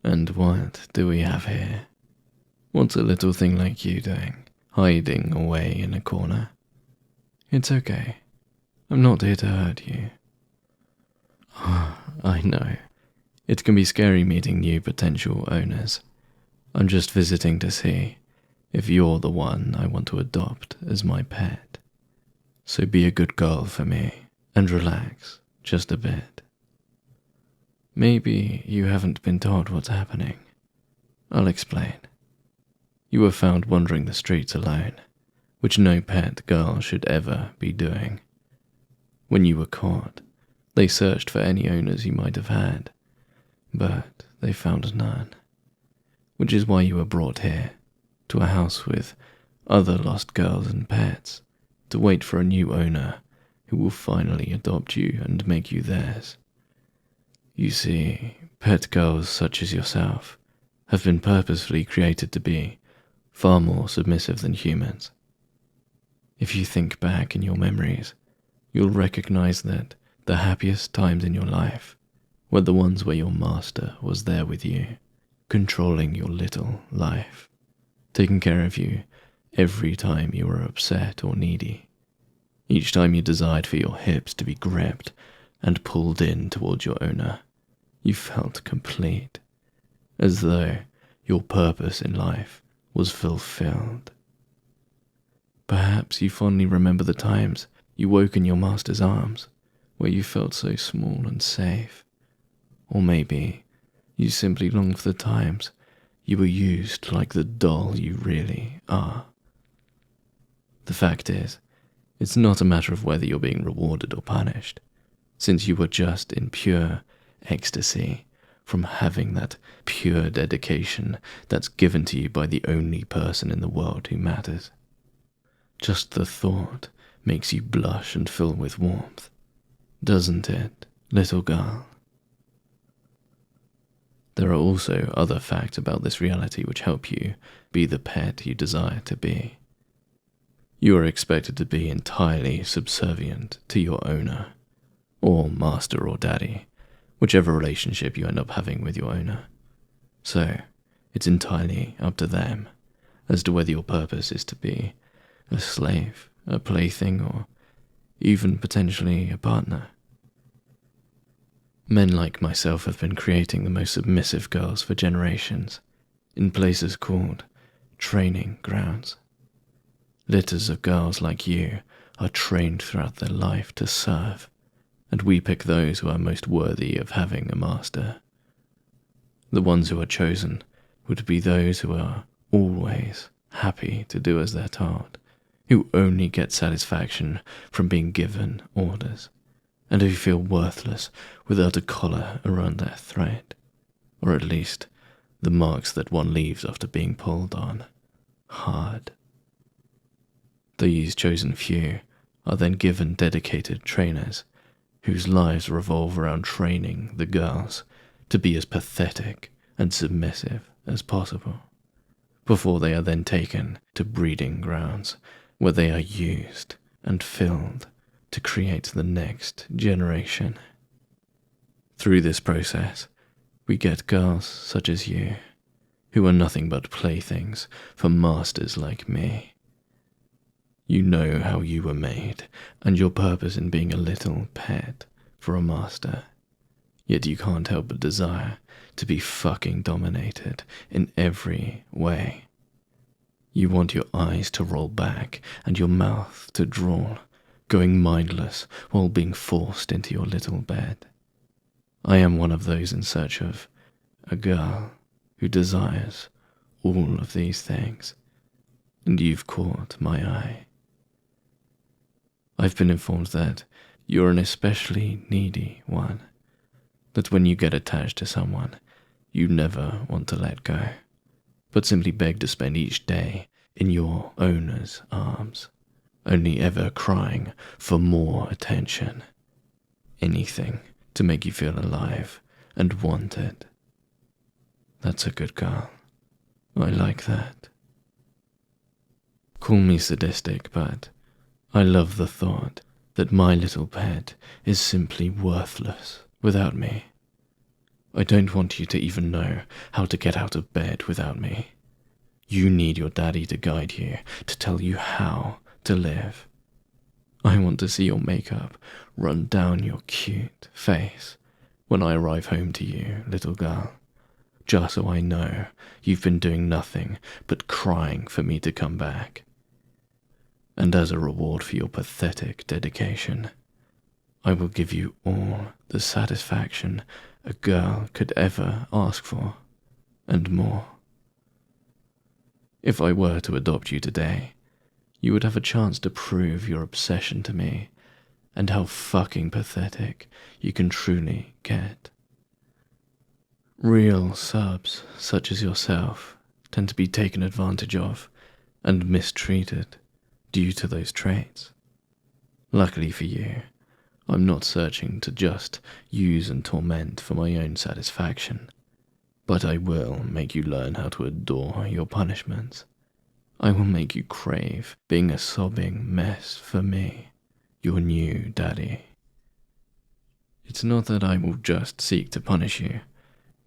And what do we have here? What's a little thing like you doing, hiding away in a corner? It's okay. I'm not here to hurt you. I know. It can be scary meeting new potential owners. I'm just visiting to see if you're the one I want to adopt as my pet. So be a good girl for me and relax just a bit. Maybe you haven't been told what's happening. I'll explain. You were found wandering the streets alone, which no pet girl should ever be doing. When you were caught, they searched for any owners you might have had, but they found none, which is why you were brought here, to a house with other lost girls and pets, to wait for a new owner who will finally adopt you and make you theirs. You see, pet girls such as yourself have been purposefully created to be far more submissive than humans. If you think back in your memories, you'll recognize that the happiest times in your life were the ones where your master was there with you, controlling your little life, taking care of you every time you were upset or needy, each time you desired for your hips to be gripped and pulled in towards your owner. You felt complete, as though your purpose in life was fulfilled. Perhaps you fondly remember the times you woke in your master's arms, where you felt so small and safe. Or maybe you simply long for the times you were used like the doll you really are. The fact is, it's not a matter of whether you're being rewarded or punished, since you were just in pure ecstasy from having that pure dedication that's given to you by the only person in the world who matters. Just the thought makes you blush and fill with warmth, doesn't it, little girl? There are also other facts about this reality which help you be the pet you desire to be. You are expected to be entirely subservient to your owner, or master or daddy, whichever relationship you end up having with your owner. So, it's entirely up to them as to whether your purpose is to be a slave, a plaything, or even potentially a partner. Men like myself have been creating the most submissive girls for generations, in places called training grounds. Litters of girls like you are trained throughout their life to serve, and we pick those who are most worthy of having a master. The ones who are chosen would be those who are always happy to do as they're told, who only get satisfaction from being given orders, and who feel worthless without a collar around their throat, or at least the marks that one leaves after being pulled on hard. These chosen few are then given dedicated trainers whose lives revolve around training the girls to be as pathetic and submissive as possible, before they are then taken to breeding grounds where they are used and filled to create the next generation. Through this process, we get girls such as you, who are nothing but playthings for masters like me. You know how you were made, and your purpose in being a little pet for a master, yet you can't help but desire to be fucking dominated in every way. You want your eyes to roll back and your mouth to drawl, going mindless while being forced into your little bed. I am one of those in search of a girl who desires all of these things, and you've caught my eye. I've been informed that you're an especially needy one, that when you get attached to someone, you never want to let go, but simply beg to spend each day in your owner's arms, only ever crying for more attention. Anything to make you feel alive and wanted. That's a good girl. I like that. Call me sadistic, but I love the thought that my little pet is simply worthless without me. I don't want you to even know how to get out of bed without me. You need your daddy to guide you, to tell you how to live. I want to see your makeup run down your cute face when I arrive home to you, little girl, just so I know you've been doing nothing but crying for me to come back. And as a reward for your pathetic dedication, I will give you all the satisfaction a girl could ever ask for, and more. If I were to adopt you today, you would have a chance to prove your obsession to me and how fucking pathetic you can truly get. Real subs, such as yourself, tend to be taken advantage of and mistreated due to those traits. Luckily for you, I'm not searching to just use and torment for my own satisfaction, but I will make you learn how to adore your punishments. I will make you crave being a sobbing mess for me, your new daddy. It's not that I will just seek to punish you,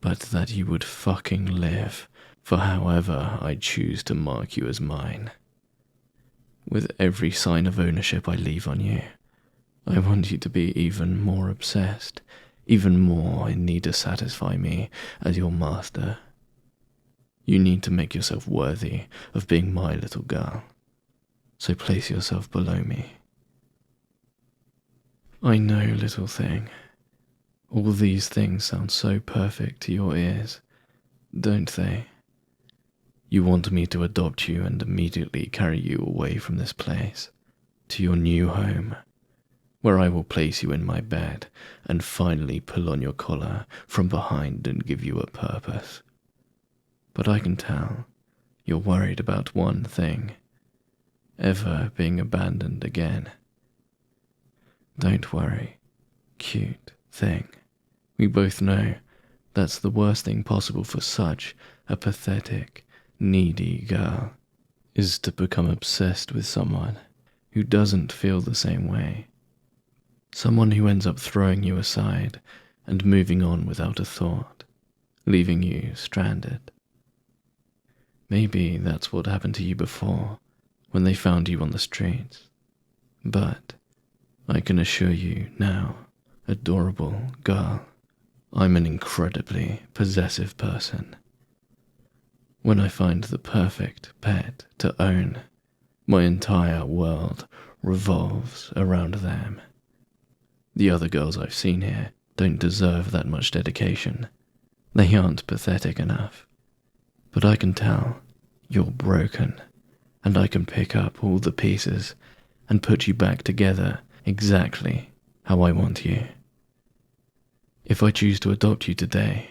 but that you would fucking live for however I choose to mark you as mine. With every sign of ownership I leave on you, I want you to be even more obsessed, even more in need to satisfy me as your master. You need to make yourself worthy of being my little girl, so place yourself below me. I know, little thing, all these things sound so perfect to your ears, don't they? You want me to adopt you and immediately carry you away from this place, to your new home, where I will place you in my bed and finally pull on your collar from behind and give you a purpose. But I can tell you're worried about one thing, ever being abandoned again. Don't worry, cute thing. We both know that's the worst thing possible for such a pathetic, needy girl, is to become obsessed with someone who doesn't feel the same way. Someone who ends up throwing you aside and moving on without a thought, leaving you stranded. Maybe that's what happened to you before, when they found you on the streets. But I can assure you now, adorable girl, I'm an incredibly possessive person. When I find the perfect pet to own, my entire world revolves around them. The other girls I've seen here don't deserve that much dedication. They aren't pathetic enough. But I can tell you're broken, and I can pick up all the pieces and put you back together exactly how I want you. If I choose to adopt you today,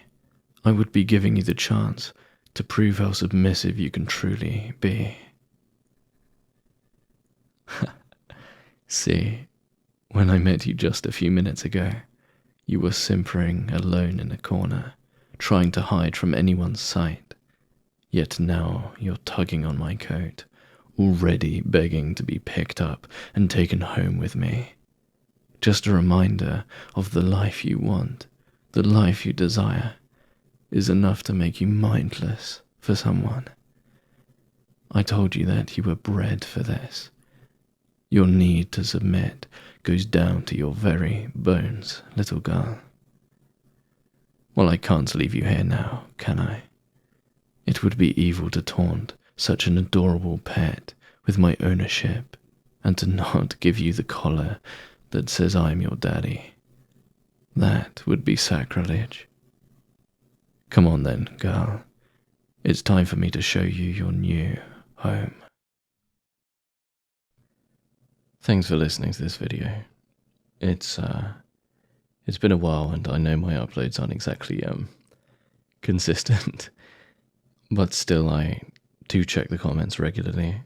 I would be giving you the chance to prove how submissive you can truly be. See, when I met you just a few minutes ago, you were simpering alone in a corner, trying to hide from anyone's sight. Yet now you're tugging on my coat, already begging to be picked up and taken home with me. Just a reminder of the life you want, the life you desire, is enough to make you mindless for someone. I told you that you were bred for this. Your need to submit goes down to your very bones, little girl. Well, I can't leave you here now, can I? It would be evil to taunt such an adorable pet with my ownership and to not give you the collar that says I'm your daddy. That would be sacrilege. Come on then, girl. It's time for me to show you your new home. Thanks for listening to this video. It's been a while and I know my uploads aren't exactly consistent, but still I do check the comments regularly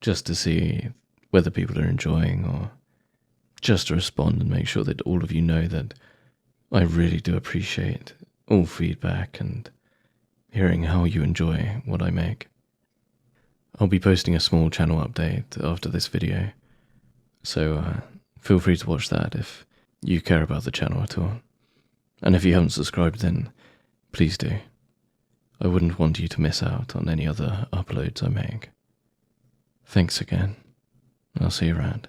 just to see whether people are enjoying, or just to respond and make sure that all of you know that I really do appreciate all feedback and hearing how you enjoy what I make. I'll be posting a small channel update after this video, so feel free to watch that if you care about the channel at all. And if you haven't subscribed, then please do. I wouldn't want you to miss out on any other uploads I make. Thanks again. I'll see you around.